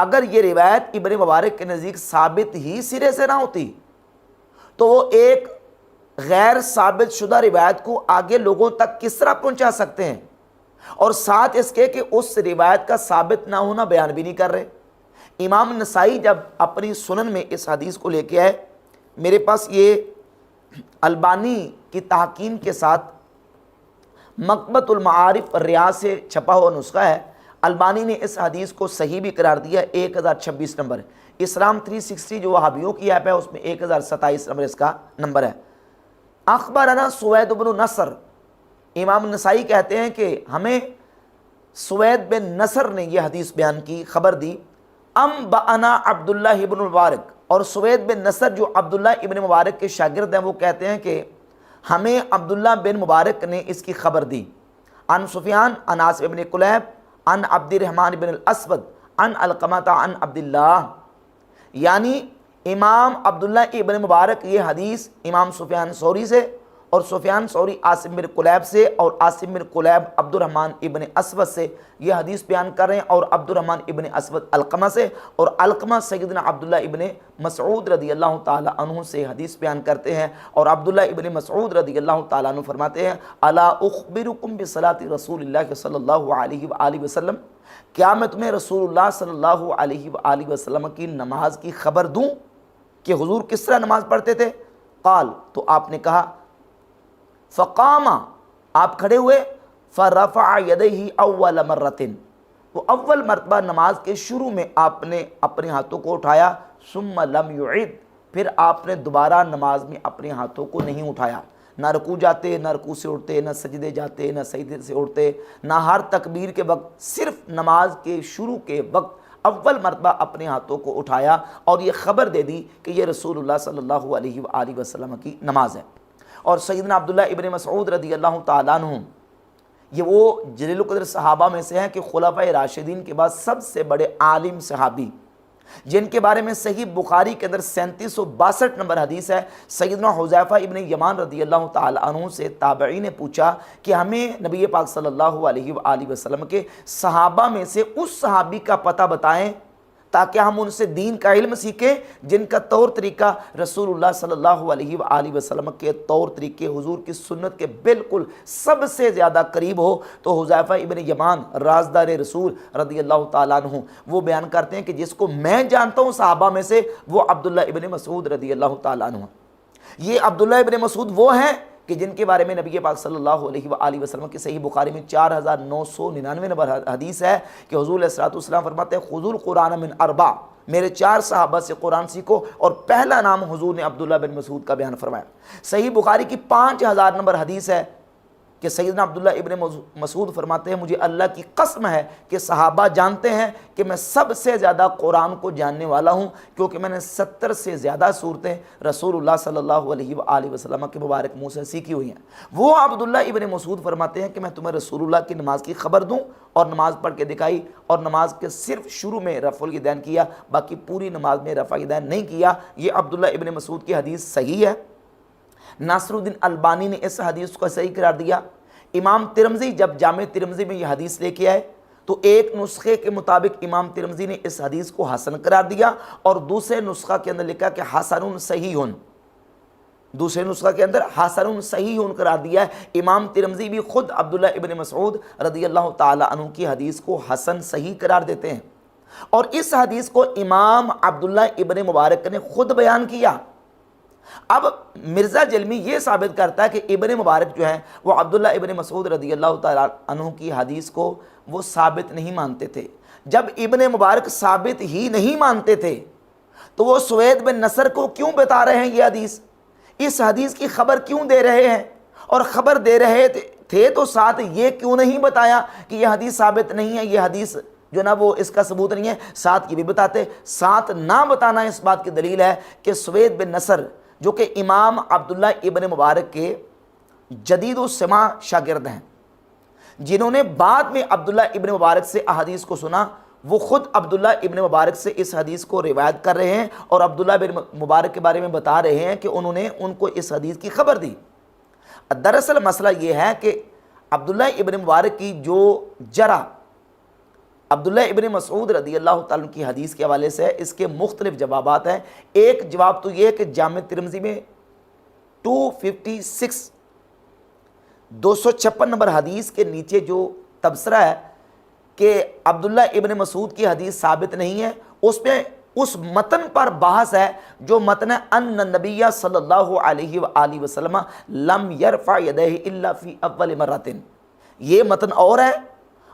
اگر یہ روایت ابن مبارک کے نزدیک ثابت ہی سرے سے نہ ہوتی تو وہ ایک غیر ثابت شدہ روایت کو آگے لوگوں تک کس طرح پہنچا سکتے ہیں، اور ساتھ اس کے کہ اس روایت کا ثابت نہ ہونا بیان بھی نہیں کر رہے۔ امام نسائی جب اپنی سنن میں اس حدیث کو لے کے آئے، میرے پاس یہ البانی کی تحقیم کے ساتھ مکتبۃ المعارف ریاض سے چھپا ہوا نسخہ ہے، البانی نے اس حدیث کو صحیح بھی قرار دیا، 1026 نمبر۔ اسلام 360 جو وہابیوں کی ایپ ہے اس میں 1027 نمبر اس کا نمبر ہے۔ اخبرنا سوید بن نصر، امام نسائی کہتے ہیں کہ ہمیں سوید بن نصر نے یہ حدیث بیان کی، خبر دی، انبأنا عبداللہ ابن مبارک، اور سوید بن نصر جو عبداللہ ابن مبارک کے شاگرد ہیں وہ کہتے ہیں کہ ہمیں عبداللہ بن مبارک نے اس کی خبر دی، عن سفیان عن عاصم ابن کلیب عن عبد الرحمن بن الاسود عن علقمہ عن عبداللہ، یعنی امام عبداللہ ابن مبارک یہ حدیث امام سفیان ثوری سے، اور سفیان ثوری عاصم بن کلیب سے، اور عاصم بن کلیب عبد الرحمن ابن اسود سے یہ حدیث بیان کر رہے ہیں، اور عبد الرحمن ابن اسود علقمہ سے، اور علقمہ سیدنا عبداللہ ابن مسعود رضی اللہ تعالی عنہ سے حدیث بیان کرتے ہیں، اور عبداللہ ابن مسعود رضی اللہ تعالی عنہ فرماتے ہیں الا اخبرکم بصلاۃ رسول اللہ صلی اللہ علیہ وآلہ وسلم، کیا میں تمہیں رسول اللہ صلی اللہ علیہ وآلہ وسلم کی نماز کی خبر دوں کہ حضور کس طرح نماز پڑھتے تھے؟ قال، تو آپ نے کہا، فقام، آپ کھڑے ہوئے، فرفع یدیہ اول مرۃ، تو اول مرتبہ نماز کے شروع میں آپ نے اپنے ہاتھوں کو اٹھایا، ثم لم یعد، پھر آپ نے دوبارہ نماز میں اپنے ہاتھوں کو نہیں اٹھایا، نہ رکوع جاتے، نہ رکوع سے اٹھتے، نہ سجدے جاتے، نہ سجدے سے اٹھتے، نہ ہر تکبیر کے وقت، صرف نماز کے شروع کے وقت اول مرتبہ اپنے ہاتھوں کو اٹھایا اور یہ خبر دے دی کہ یہ رسول اللہ صلی اللہ علیہ وآلہ وسلم کی نماز ہے۔ اور سیدنا عبداللہ ابن مسعود رضی اللہ تعالیٰ عنہ یہ وہ جلیل القدر صحابہ میں سے ہیں کہ خلفائے راشدین کے بعد سب سے بڑے عالم صحابی، جن کے بارے میں صحیح بخاری کے اندر 3762 نمبر حدیث ہے۔ سیدنا حذیفہ ابن یمان رضی اللہ تعالیٰ عنہ سے تابعی نے پوچھا کہ ہمیں نبی پاک صلی اللہ علیہ وآلہ وسلم کے صحابہ میں سے اس صحابی کا پتہ بتائیں تاکہ ہم ان سے دین کا علم سیکھیں جن کا طور طریقہ رسول اللہ صلی اللہ علیہ وآلہ وسلم کے طور طریقے، حضور کی سنت کے بالکل سب سے زیادہ قریب ہو۔ تو حذیفہ ابن یمان رازدار رسول رضی اللہ تعالیٰ عنہ وہ بیان کرتے ہیں کہ جس کو میں جانتا ہوں صحابہ میں سے وہ عبداللہ ابن مسعود رضی اللہ تعالیٰ عنہ۔ یہ عبداللہ ابن مسعود وہ ہیں کہ جن کے بارے میں نبی پاک صلی اللہ علیہ وآلہ وسلم کی صحیح بخاری میں 4999 نمبر حدیث ہے کہ حضور علیہ الصلوۃ والسلام فرماتے ہیں خذوا القرآن من اربع، میرے 4 صحابہ سے قرآن سیکھو، اور پہلا نام حضور نے عبداللہ بن مسعود کا بیان فرمایا۔ صحیح بخاری کی 5000 نمبر حدیث ہے کہ سیدنا عبداللہ ابن مسعود فرماتے ہیں مجھے اللہ کی قسم ہے کہ صحابہ جانتے ہیں کہ میں سب سے زیادہ قرآن کو جاننے والا ہوں، کیونکہ میں نے 70 سے زیادہ صورتیں رسول اللہ صلی اللہ علیہ وآلہ وسلم کے مبارک منہ سے سیکھی ہوئی ہیں۔ وہ عبداللہ ابن مسعود فرماتے ہیں کہ میں تمہیں رسول اللہ کی نماز کی خبر دوں، اور نماز پڑھ کے دکھائی، اور نماز کے صرف شروع میں رفع الیدین کیا، باقی پوری نماز میں رفع الیدین نہیں کیا۔ یہ عبداللہ ابن مسعود کی حدیث صحیح ہے۔ ناصر الدین البانی نے اس حدیث کو صحیح قرار دیا۔ امام ترمذی جب جامع ترمذی میں یہ حدیث لے کے آئے تو ایک نسخے کے مطابق امام ترمذی نے اس حدیث کو حسن قرار دیا، اور دوسرے نسخہ کے اندر لکھا کہ حسن صحیح، دوسرے نسخہ کے اندر حسن صحیح قرار دیا ہے۔ امام ترمذی بھی خود عبداللہ ابن مسعود رضی اللہ تعالی عنہ کی حدیث کو حسن صحیح قرار دیتے ہیں، اور اس حدیث کو امام عبداللہ ابن مبارک نے خود بیان کیا۔ اب مرزا جلمی یہ ثابت کرتا ہے کہ ابن مبارک جو ہیں وہ عبداللہ ابن مسعود رضی اللہ تعالیٰ عنہ کی حدیث کو وہ ثابت نہیں مانتے تھے۔ جب ابن مبارک ثابت ہی نہیں مانتے تھے تو وہ سوید بن نصر کو کیوں بتا رہے ہیں یہ حدیث، اس حدیث کی خبر کیوں دے رہے ہیں؟ اور خبر دے رہے تھے تو ساتھ یہ کیوں نہیں بتایا کہ یہ حدیث ثابت نہیں ہے، یہ حدیث جو نا وہ اس کا ثبوت نہیں ہے؟ ساتھ یہ بھی بتاتے۔ ساتھ نہ بتانا اس بات کی دلیل ہے کہ سوید بن نصر جو کہ امام عبداللہ ابن مبارک کے جدید و سماع شاگرد ہیں، جنہوں نے بعد میں عبداللہ ابن مبارک سے احادیث کو سنا، وہ خود عبداللہ ابن مبارک سے اس حدیث کو روایت کر رہے ہیں، اور عبداللہ ابن مبارک کے بارے میں بتا رہے ہیں کہ انہوں نے ان کو اس حدیث کی خبر دی۔ دراصل مسئلہ یہ ہے کہ عبداللہ ابن مبارک کی جو جرح عبداللہ ابن مسعود رضی اللہ تعالیٰ عنہ کی حدیث کے حوالے سے اس کے مختلف جوابات ہیں۔ ایک جواب تو یہ ہے کہ جامع ترمذی میں 256 نمبر حدیث کے نیچے جو تبصرہ ہے کہ عبداللہ ابن مسعود کی حدیث ثابت نہیں ہے، اس پہ اس متن پر بحث ہے جو متن ان النبی صلی اللہ علیہ وآلہ وسلم لم یرفع یدیہ الا فی اول مرۃ، یہ متن اور ہے،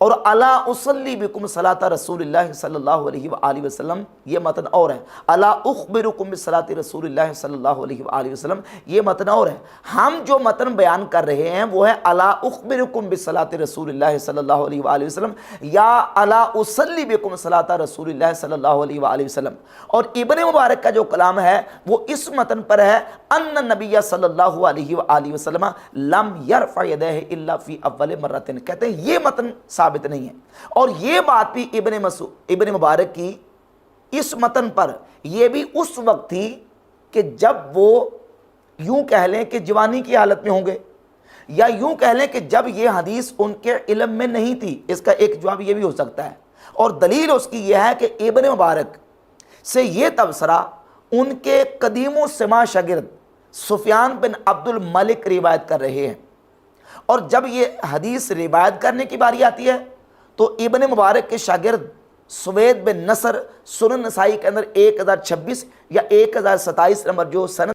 اور الا اصلی بکم صلاۃ رسول اللہ صلی اللہ علیہ وآلہ وسلم یہ متن اور ہے، الا اخبرکم بصلاۃ رسول اللہ صلی اللہ علیہ وآلہ وسلم یہ متن اور ہے۔ ہم جو متن بیان کر رہے ہیں وہ ہے الا اخبرکم بصلاۃ رسول اللہ صلی اللہ علیہ وآلہ وسلم یا الا اصلی بکم صلاۃ رسول اللہ صلی اللہ علیہ وآلہ وسلم، اور ابن مبارک کا جو کلام ہے وہ اس متن پر ہے ان النبی صلی اللہ علیہ وآلہ وسلم لم یرفع یدیہ الا فی اول مرۃ، کہتے ہیں یہ متن ثابت نہیں ہے۔ اور یہ بات بھی ابن مبارک کی اس متن پر یہ بھی اس وقت تھی کہ جب وہ یوں کہہ لیں کہ جوانی کی حالت میں ہوں گے، یا یوں کہہ لیں کہ جب یہ حدیث ان کے علم میں نہیں تھی۔ اس کا ایک جواب یہ بھی ہو سکتا ہے، اور دلیل اس کی یہ ہے کہ ابن مبارک سے یہ تبصرہ ان کے قدیم و سما شاگرد سفیان بن عبد الملک روایت کر رہے ہیں، اور جب یہ حدیث روایت کرنے کی باری آتی ہے تو ابن مبارک کے شاگرد سوید بن نصر سنن نسائی کے اندر 1026 یا 1027 نمبر جو سند